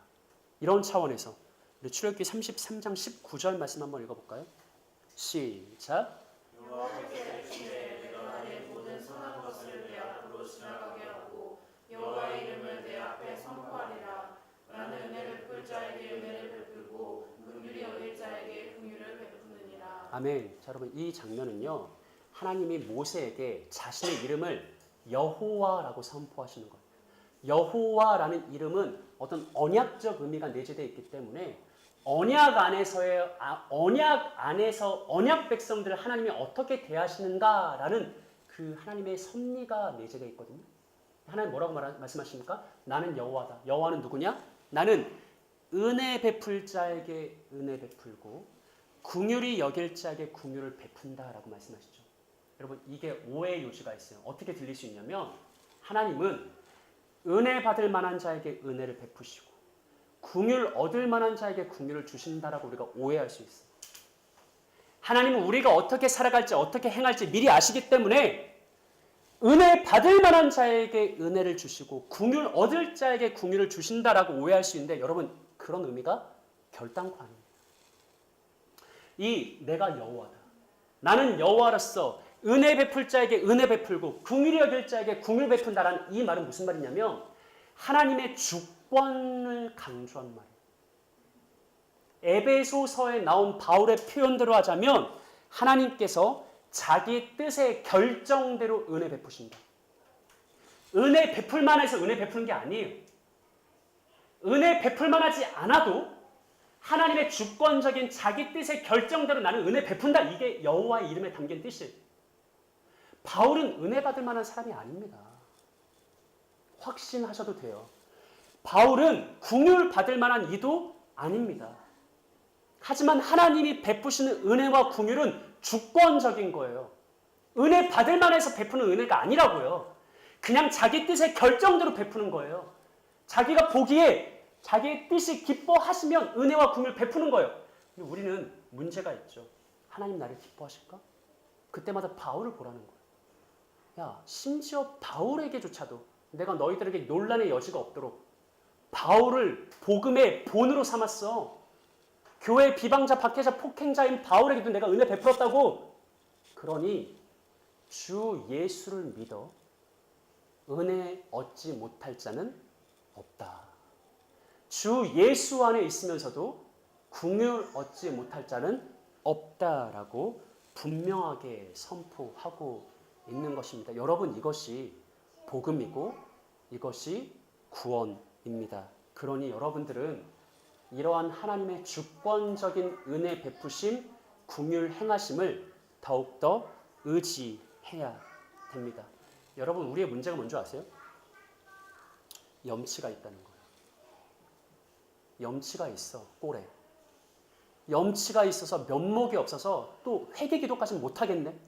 A: 이런 차원에서 우리 출애굽기 33장 19절 말씀 한번 읽어볼까요? 시작.
B: 여호와께서 이르시되 내가 나의 모든 선한 것을 내 앞으로 지나가게 하고 여호와의 이름을 내 앞에 선포하리라. 나는 은혜 베풀 자에게 은혜를 베풀고 긍휼히 여길 자에게 긍휼을 베푸느니라.
A: 아멘. 자, 여러분 이 장면은요, 하나님이 모세에게 자신의 이름을 여호와라고 선포하시는 거예요. 여호와라는 이름은 어떤 언약적 의미가 내재되어 있기 때문에 언약 안에서 언약 백성들을 하나님이 어떻게 대하시는가라는 그 하나님의 섭리가 내재되어 있거든요. 하나님 뭐라고 말씀하십니까? 나는 여호와다. 여호와는 누구냐? 나는 은혜 베풀 자에게 은혜 베풀고 긍휼히 여길 자에게 긍휼을 베푼다라고 말씀하시죠. 여러분 이게 오해의 요지가 있어요. 어떻게 들릴 수 있냐면 하나님은 은혜 받을 만한 자에게 은혜를 베푸시고 긍휼 얻을 만한 자에게 긍휼을 주신다라고 우리가 오해할 수 있어요. 하나님은 우리가 어떻게 살아갈지 어떻게 행할지 미리 아시기 때문에 은혜 받을 만한 자에게 은혜를 주시고 긍휼 얻을 자에게 긍휼을 주신다라고 오해할 수 있는데 여러분 그런 의미가 결단코 아닙니다. 이 내가 여호와다. 나는 여호와로서 은혜 베풀 자에게 은혜 베풀고 긍휼히 여길 자에게 긍휼 베푼다라는 이 말은 무슨 말이냐면 하나님의 주권을 강조한 말이에요. 에베소서에 나온 바울의 표현대로 하자면 하나님께서 자기 뜻의 결정대로 은혜 베푸신다. 은혜 베풀만 해서 은혜 베푸는 게 아니에요. 은혜 베풀만 하지 않아도 하나님의 주권적인 자기 뜻의 결정대로 나는 은혜 베푼다. 이게 여호와의 이름에 담긴 뜻이에요. 바울은 은혜 받을 만한 사람이 아닙니다. 확신하셔도 돼요. 바울은 긍휼 받을 만한 이도 아닙니다. 하지만 하나님이 베푸시는 은혜와 긍휼은 주권적인 거예요. 은혜 받을 만해서 베푸는 은혜가 아니라고요. 그냥 자기 뜻의 결정대로 베푸는 거예요. 자기가 보기에 자기의 뜻이 기뻐하시면 은혜와 긍휼 베푸는 거예요. 근데 우리는 문제가 있죠. 하나님 나를 기뻐하실까? 그때마다 바울을 보라는 거예요. 야, 심지어 바울에게조차도 내가 너희들에게 논란의 여지가 없도록 바울을 복음의 본으로 삼았어. 교회 비방자, 박해자, 폭행자인 바울에게도 내가 은혜 베풀었다고. 그러니 주 예수를 믿어 은혜 얻지 못할 자는 없다. 주 예수 안에 있으면서도 긍휼 얻지 못할 자는 없다라고 분명하게 선포하고 있는 것입니다. 여러분, 이것이 복음이고 이것이 구원입니다. 그러니 여러분들은 이러한 하나님의 주권적인 은혜 베푸심, 긍휼 행하심을 더욱더 의지해야 됩니다. 여러분, 우리의 문제가 뭔지 아세요? 염치가 있다는 거예요. 염치가 있어, 꼴에. 염치가 있어서 면목이 없어서 또 회개 기도까지는 못하겠네.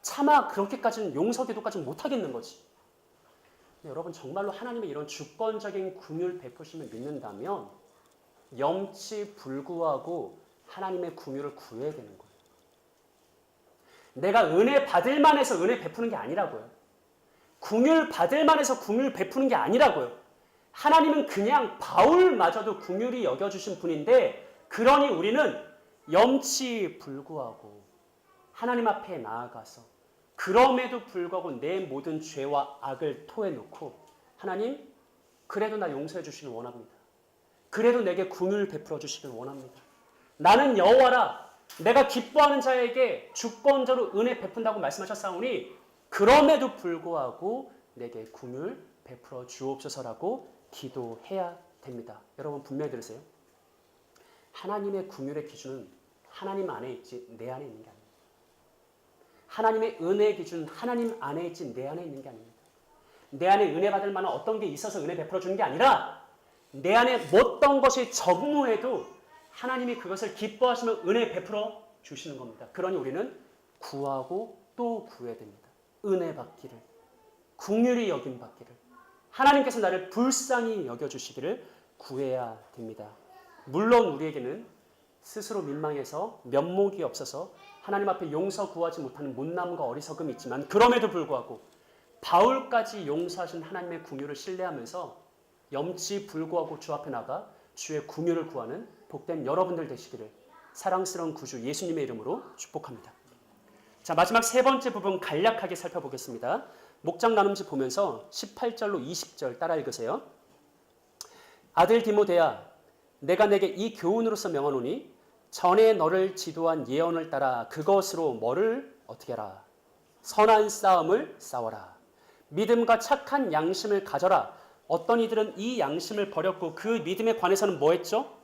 A: 차마 그렇게까지는 용서 기도까지는 못하겠는 거지. 여러분, 정말로 하나님의 이런 주권적인 긍휼 베푸심을 믿는다면 염치 불구하고 하나님의 긍휼을 구해야 되는 거예요. 내가 은혜 받을 만해서 은혜 베푸는 게 아니라고요. 긍휼 받을 만해서 긍휼 베푸는 게 아니라고요. 하나님은 그냥 바울마저도 긍휼히 여겨주신 분인데, 그러니 우리는 염치 불구하고 하나님 앞에 나아가서 그럼에도 불구하고 내 모든 죄와 악을 토해놓고, 하나님, 그래도 나 용서해 주시길 원합니다. 그래도 내게 긍휼 베풀어 주시길 원합니다. 나는 여호와라. 내가 기뻐하는 자에게 주권적으로 은혜 베푼다고 말씀하셨사오니 그럼에도 불구하고 내게 긍휼 베풀어 주옵소서라고 기도해야 됩니다. 여러분, 분명히 들으세요. 하나님의 긍휼의 기준은 하나님 안에 있지 내 안에 있는 게 아닙니다. 하나님의 은혜의 기준은 하나님 안에 있지 내 안에 있는 게 아닙니다. 내 안에 은혜 받을 만한 어떤 게 있어서 은혜 베풀어 주는 게 아니라, 내 안에 어떤 것이 전무해도 하나님이 그것을 기뻐하시면 은혜 베풀어 주시는 겁니다. 그러니 우리는 구하고 또 구해야 됩니다. 은혜 받기를, 긍휼히 여김 받기를, 하나님께서 나를 불쌍히 여겨주시기를 구해야 됩니다. 물론 우리에게는 스스로 민망해서 면목이 없어서 하나님 앞에 용서 구하지 못하는 못남과 어리석음이 있지만, 그럼에도 불구하고 바울까지 용서하신 하나님의 긍휼을 신뢰하면서 염치 불구하고 주 앞에 나가 주의 긍휼을 구하는 복된 여러분들 되시기를 사랑스러운 구주 예수님의 이름으로 축복합니다. 자, 마지막 세 번째 부분 간략하게 살펴보겠습니다. 목장 나눔지 보면서 18절로 20절 따라 읽으세요. 아들 디모데야, 내가 내게 이 교훈으로서 명하노니 전에 너를 지도한 예언을 따라 그것으로 뭐를 어떻게 하라? 선한 싸움을 싸워라. 믿음과 착한 양심을 가져라. 어떤 이들은 이 양심을 버렸고 그 믿음에 관해서는 뭐 했죠?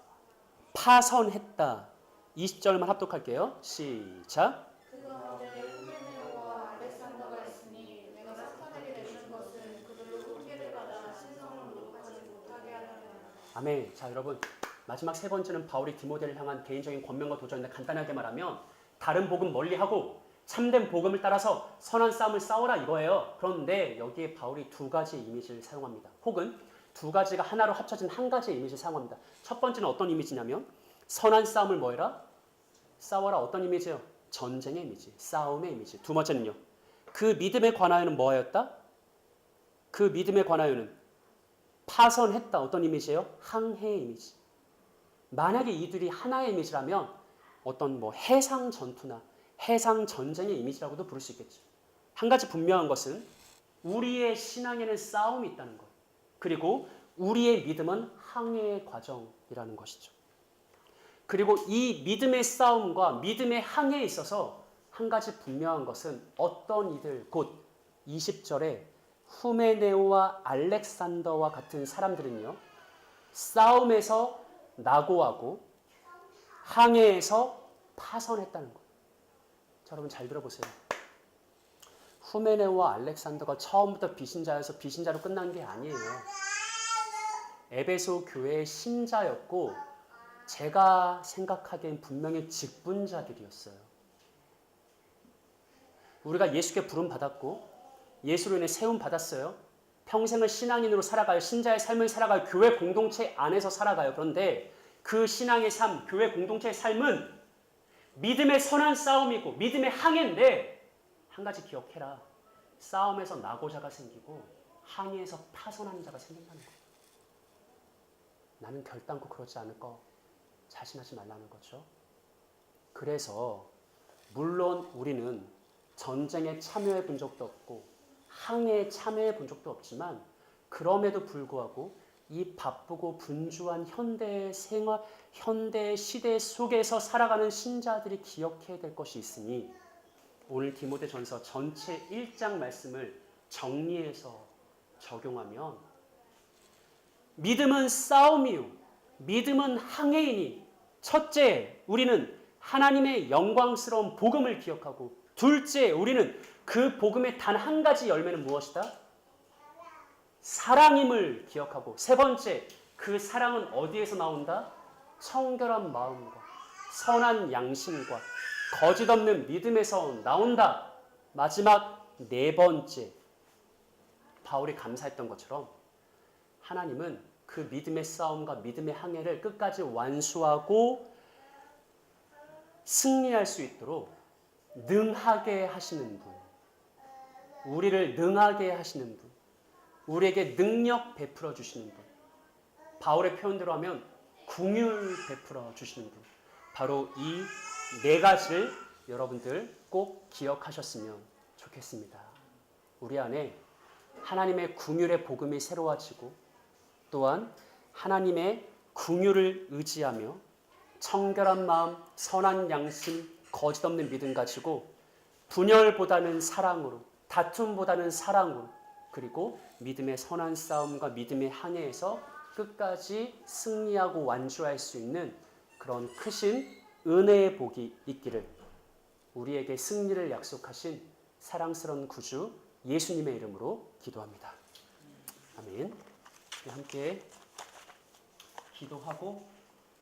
A: 파선했다. 20절만 합독할게요. 시작.
B: 그 가운데 후메네오와 알렉산더가 있으니 내가 사탄에게 내주는 것은 그들로 훈계를 받아 신성을 높아지 못하게 하려니와.
A: 아멘. 자, 여러분, 마지막 세 번째는 바울이 디모데를 향한 개인적인 권면과 도전인데, 간단하게 말하면 다른 복음 멀리하고 참된 복음을 따라서 선한 싸움을 싸워라 이거예요. 그런데 여기에 바울이 두 가지 이미지를 사용합니다. 혹은 두 가지가 하나로 합쳐진 한 가지의 이미지를 사용합니다. 첫 번째는 어떤 이미지냐면, 선한 싸움을 뭐 해라? 싸워라. 어떤 이미지예요? 전쟁의 이미지, 싸움의 이미지. 두 번째는요, 그 믿음에 관하여는 뭐였다? 그 믿음에 관하여는 파선했다. 어떤 이미지예요? 항해의 이미지. 만약에 이들이 하나의 이미지라면 어떤 뭐 해상 전투나 해상 전쟁의 이미지라고도 부를 수 있겠죠. 한 가지 분명한 것은 우리의 신앙에는 싸움이 있다는 것, 그리고 우리의 믿음은 항해의 과정이라는 것이죠. 그리고 이 믿음의 싸움과 믿음의 항해에 있어서 한 가지 분명한 것은 어떤 이들, 곧 20절에 후메네오와 알렉산더와 같은 사람들은요, 싸움에서 낙오하고 항해에서 파선했다는 거예요. 자, 여러분 잘 들어보세요. 후메네오와 알렉산더가 처음부터 비신자여서 비신자로 끝난 게 아니에요. 에베소 교회의 신자였고 제가 생각하기엔 분명히 직분자들이었어요. 우리가 예수께 부름 받았고 예수로 인해 세움 받았어요. 평생을 신앙인으로 살아가요. 신자의 삶을 살아가요. 교회 공동체 안에서 살아가요. 그런데 그 신앙의 삶, 교회 공동체의 삶은 믿음의 선한 싸움이고 믿음의 항해인데, 한 가지 기억해라. 싸움에서 낙오자가 생기고 항해에서 파선하는 자가 생긴다는 거예요. 나는 결단코 그러지 않을 거 자신하지 말라는 거죠. 그래서 물론 우리는 전쟁에 참여해 본 적도 없고 항해에 참여해 본 적도 없지만 그럼에도 불구하고 이 바쁘고 분주한 현대 생활, 현대 시대 속에서 살아가는 신자들이 기억해야 될 것이 있으니 오늘 디모데전서 전체 1장 말씀을 정리해서 적용하면 믿음은 싸움이요 믿음은 항해이니 첫째 우리는 하나님의 영광스러운 복음을 기억하고 둘째 우리는 그 복음의 단 한 가지 열매는 무엇이다? 사랑임을 기억하고 세 번째 그 사랑은 어디에서 나온다? 청결한 마음과 선한 양심과 거짓 없는 믿음에서 나온다. 마지막 네 번째 바울이 감사했던 것처럼 하나님은 그 믿음의 싸움과 믿음의 항해를 끝까지 완수하고 승리할 수 있도록 능하게 하시는 분, 우리를 능하게 하시는 분, 우리에게 능력 베풀어 주시는 분, 바울의 표현대로 하면 긍휼 베풀어 주시는 분, 바로 이 네 가지를 여러분들 꼭 기억하셨으면 좋겠습니다. 우리 안에 하나님의 긍휼의 복음이 새로워지고 또한 하나님의 긍휼을 의지하며 청결한 마음, 선한 양심, 거짓 없는 믿음 가지고 분열보다는 사랑으로, 다툼보다는 사랑으로, 그리고 믿음의 선한 싸움과 믿음의 항해에서 끝까지 승리하고 완주할 수 있는 그런 크신 은혜의 복이 있기를 우리에게 승리를 약속하신 사랑스러운 구주 예수님의 이름으로 기도합니다. 아멘. 함께 기도하고